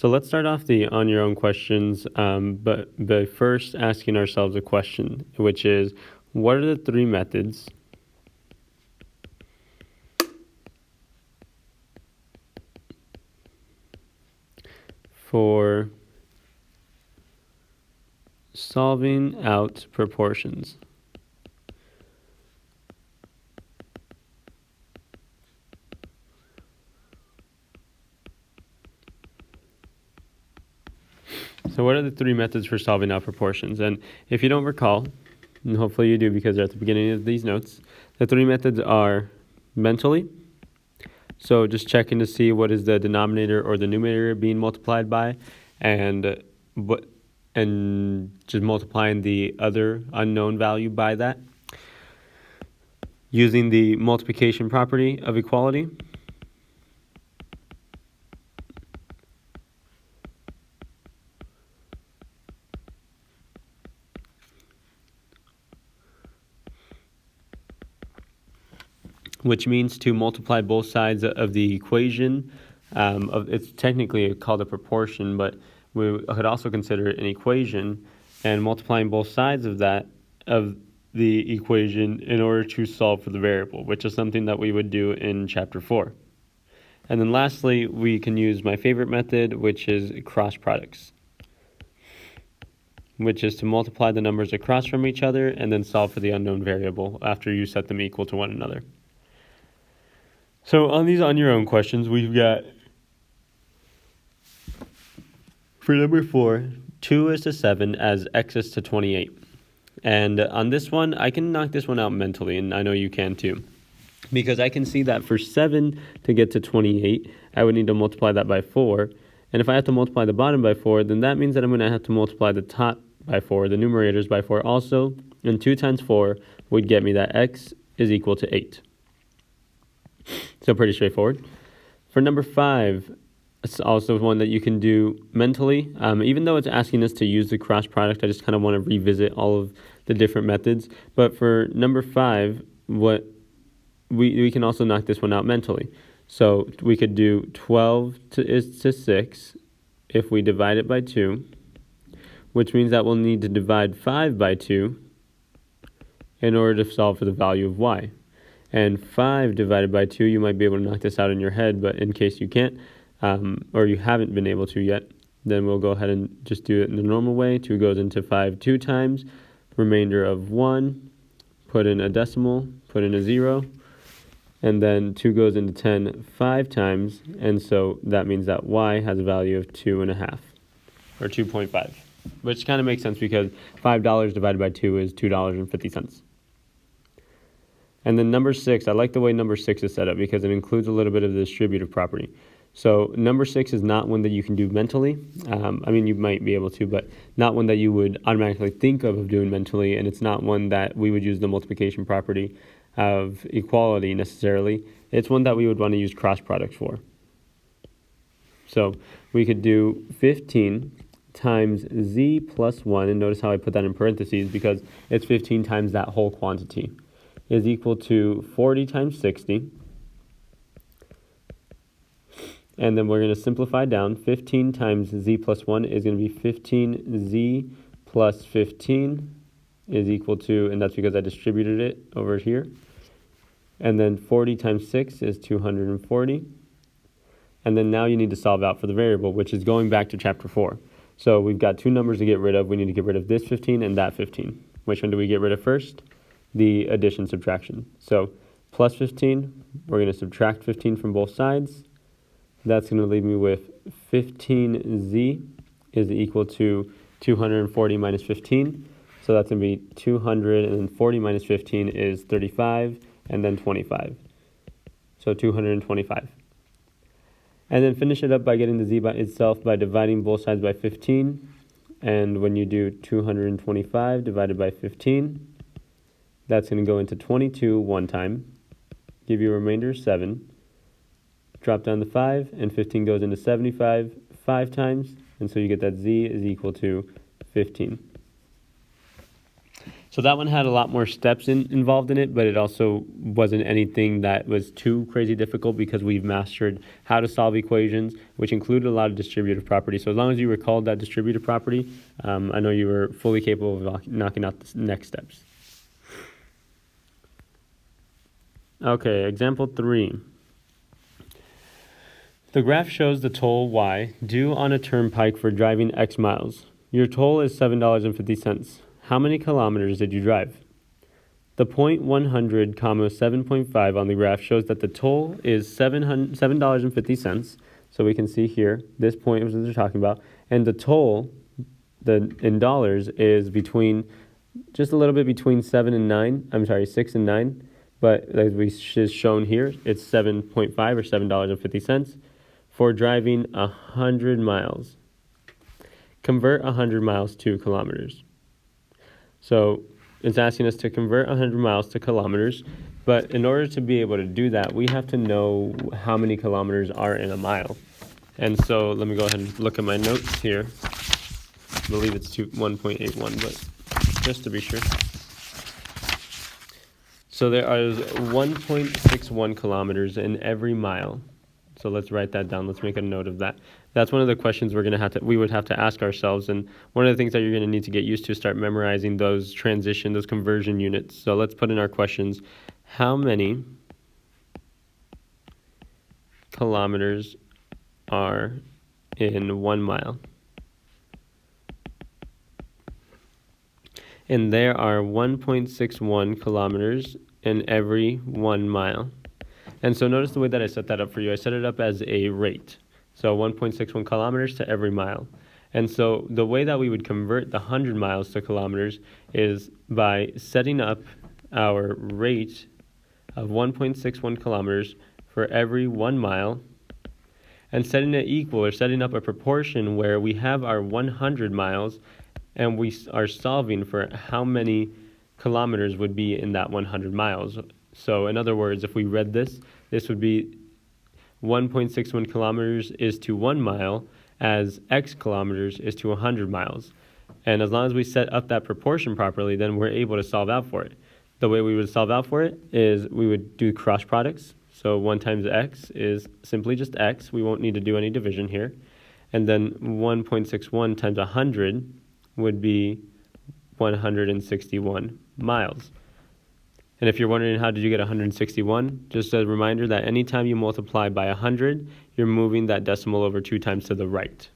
So let's start off the on your own questions, but by first asking ourselves a question, which is, what are the three methods for solving out proportions? So what are the three methods for solving out proportions? And if you don't recall, and hopefully you do because they're at the beginning of these notes, the three methods are mentally. So just checking to see what is the denominator or the numerator being multiplied by, and just multiplying the other unknown value by that, using the multiplication property of equality, which means to multiply both sides of the equation. It's technically called a proportion, but we could also consider it an equation, and multiplying both sides of the equation in order to solve for the variable, which is something that we would do in chapter 4. And then lastly, we can use my favorite method, which is cross products, which is to multiply the numbers across from each other and then solve for the unknown variable after you set them equal to one another. So on these on your own questions, we've got, for number 4, 2 is to 7 as x is to 28. And on this one, I can knock this one out mentally, and I know you can too. Because I can see that for 7 to get to 28, I would need to multiply that by 4. And if I have to multiply the bottom by 4, then that means that I'm going to have to multiply the top by 4, the numerators by 4 also. And 2 times 4 would get me that x is equal to 8. So pretty straightforward. For number 5, it's also one that you can do mentally. Even though it's asking us to use the cross product, I just kind of want to revisit all of the different methods. But for number 5, what we can also knock this one out mentally. So we could do 12 is to 6 if we divide it by 2, which means that we'll need to divide 5 by 2 in order to solve for the value of y. And 5 divided by 2, you might be able to knock this out in your head, but in case you can't, or you haven't been able to yet, then we'll go ahead and just do it in the normal way. 2 goes into 5 2 times, remainder of 1, put in a decimal, put in a 0, and then 2 goes into 10 5 times, and so that means that y has a value of 2.5, or 2.5, which kind of makes sense because $5 divided by 2 is $2.50. And then number 6, I like the way number 6 is set up because it includes a little bit of the distributive property. So number 6 is not one that you can do mentally. You might be able to, but not one that you would automatically think of doing mentally, and it's not one that we would use the multiplication property of equality necessarily. It's one that we would want to use cross products for. So we could do 15 times z plus 1, and notice how I put that in parentheses because it's 15 times that whole quantity, is equal to 40 times 60. And then we're going to simplify down. 15 times z plus 1 is going to be 15z plus 15 is equal to, and that's because I distributed it over here. And then 40 times 6 is 240. And then now you need to solve out for the variable, which is going back to chapter 4. So we've got two numbers to get rid of. We need to get rid of this 15 and that 15. Which one do we get rid of first? The addition subtraction. So plus 15, we're going to subtract 15 from both sides. That's going to leave me with 15z is equal to 240 minus 15. So that's going to be 240 minus 15 is 35, and then 25. So 225. And then finish it up by getting the z by itself by dividing both sides by 15. And when you do 225 divided by 15, that's going to go into 22 one time, give you a remainder of 7. Drop down the 5, and 15 goes into 75 5 times, and so you get that z is equal to 15. So that one had a lot more steps involved in it, but it also wasn't anything that was too crazy difficult because we've mastered how to solve equations, which included a lot of distributive property. So as long as you recalled that distributive property, I know you were fully capable of knocking out the next steps. Okay, example 3. The graph shows the toll Y due on a turnpike for driving X miles. Your toll is $7.50. How many kilometers did you drive? The point 100, 7.5 on the graph shows that the toll is $7.50. So we can see here, this point is what they're talking about. And the toll in dollars is just a little bit between 6 and 9. But as we is shown here, it's 7.5 or $7.50 for driving 100 miles. Convert 100 miles to kilometers. So it's asking us to convert 100 miles to kilometers, but in order to be able to do that, we have to know how many kilometers are in a mile. And so let me go ahead and look at my notes here. I believe it's 1.81, but just to be sure. So there are 1.61 kilometers in every mile. So let's write that down. Let's make a note of that. That's one of the questions we would have to ask ourselves. And one of the things that you're going to need to get used to is start memorizing those conversion units. So let's put in our questions. How many kilometers are in 1 mile? And there are 1.61 kilometers in every 1 mile. And so notice the way that I set that up for you. I set it up as a rate. So 1.61 kilometers to every mile. And so the way that we would convert the 100 miles to kilometers is by setting up our rate of 1.61 kilometers for every 1 mile and setting it equal, or setting up a proportion where we have our 100 miles and we are solving for how many kilometers would be in that 100 miles. So in other words, if we read this would be 1.61 kilometers is to 1 mile as X kilometers is to 100 miles. And as long as we set up that proportion properly, then we're able to solve out for it. The way we would solve out for it is we would do cross products. So 1 times X is simply just X. We won't need to do any division here. And then 1.61 times 100 would be 161 miles. And if you're wondering how did you get 161, just a reminder that anytime you multiply by 100, you're moving that decimal over 2 times to the right.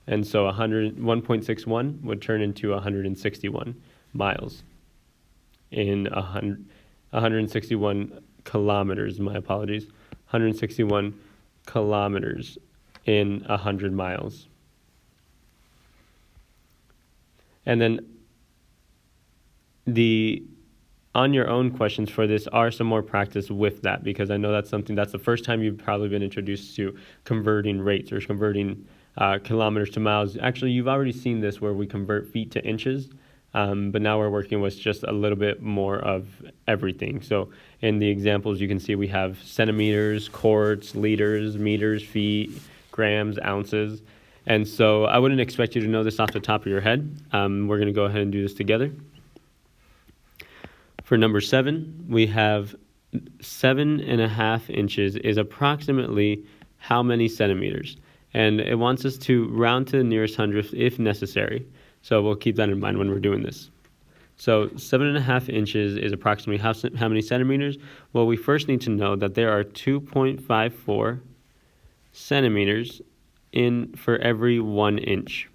And so 1.61 would turn into 161 miles in 161 kilometers, my apologies, 161 kilometers in 100 miles. And then the on your own questions for this are some more practice with that, because I know that's the first time you've probably been introduced to converting rates or converting kilometers to miles. Actually, you've already seen this where we convert feet to inches, but now we're working with just a little bit more of everything. So in the examples, you can see we have centimeters, quarts, liters, meters, feet, grams, ounces. And so I wouldn't expect you to know this off the top of your head. We're going to go ahead and do this together. For number 7, we have 7.5 inches is approximately how many centimeters? And it wants us to round to the nearest hundredth if necessary. So we'll keep that in mind when we're doing this. So 7.5 inches is approximately how many centimeters? Well, we first need to know that there are 2.54 centimeters for every 1 inch.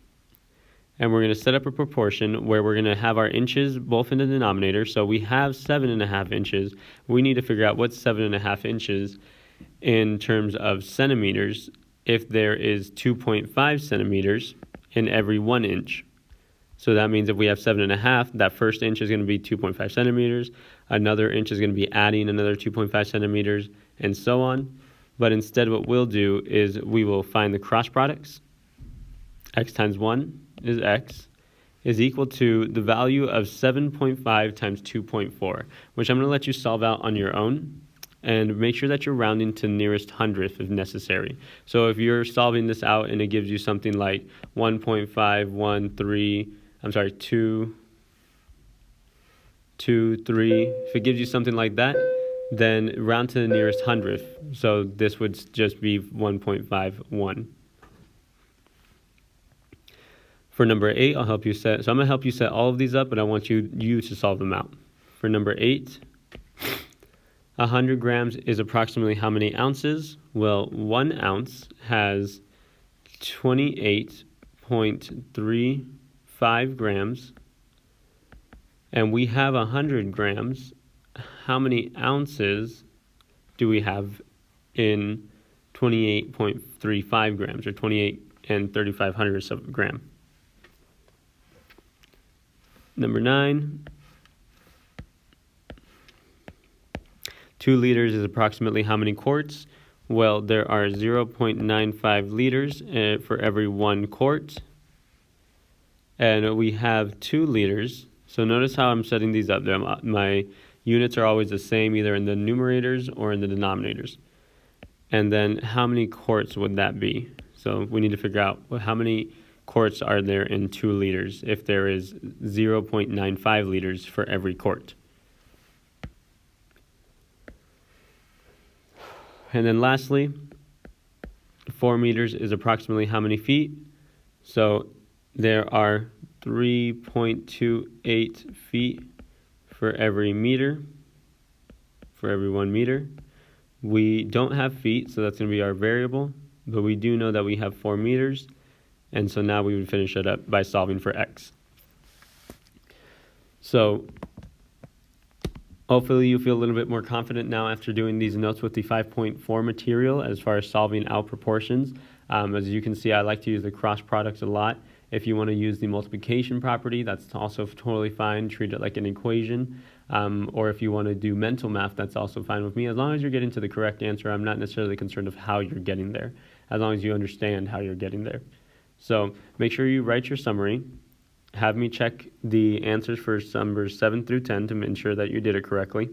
And we're going to set up a proportion where we're going to have our inches both in the denominator. So we have 7.5 inches. We need to figure out what's 7.5 inches in terms of centimeters if there is 2.5 centimeters in every 1 inch. So that means if we have 7.5, that first inch is going to be 2.5 centimeters. Another inch is going to be adding another 2.5 centimeters, and so on. But instead what we'll do is we will find the cross products. X times 1 is X is equal to the value of 7.5 times 2.4, which I'm going to let you solve out on your own. And make sure that you're rounding to nearest hundredth if necessary. So if you're solving this out and it gives you something like 2 2, 3. If it gives you something like that, then round to the nearest hundredth. So this would just be 1.51. For number 8, I'll help you set. So I'm going to help you set all of these up, but I want you to solve them out. For number 8, 100 grams is approximately how many ounces? Well, 1 ounce has 28.35 grams. And we have 100 grams. How many ounces do we have in 28.35 grams, or 28 and 35 hundredths of a gram? Number 9, 2 liters is approximately how many quarts? Well, there are 0.95 liters for every 1 quart. And we have 2 liters. So notice how I'm setting these up. My units are always the same, either in the numerators or in the denominators. And then how many quarts would that be? So we need to figure out how many quarts are there in 2 liters if there is 0.95 liters for every quart. And then lastly, 4 meters is approximately how many feet? So there are 3.28 feet for every meter, for every 1 meter. We don't have feet, so that's going to be our variable, but we do know that we have 4 meters, and so now we would finish it up by solving for x. So hopefully you feel a little bit more confident now after doing these notes with the 5.4 material as far as solving out proportions. As you can see, I like to use the cross products a lot. If you want to use the multiplication property, that's also totally fine. Treat it like an equation. Or if you want to do mental math, that's also fine with me. As long as you're getting to the correct answer, I'm not necessarily concerned of how you're getting there, as long as you understand how you're getting there. So make sure you write your summary. Have me check the answers for numbers 7 through 10 to ensure that you did it correctly.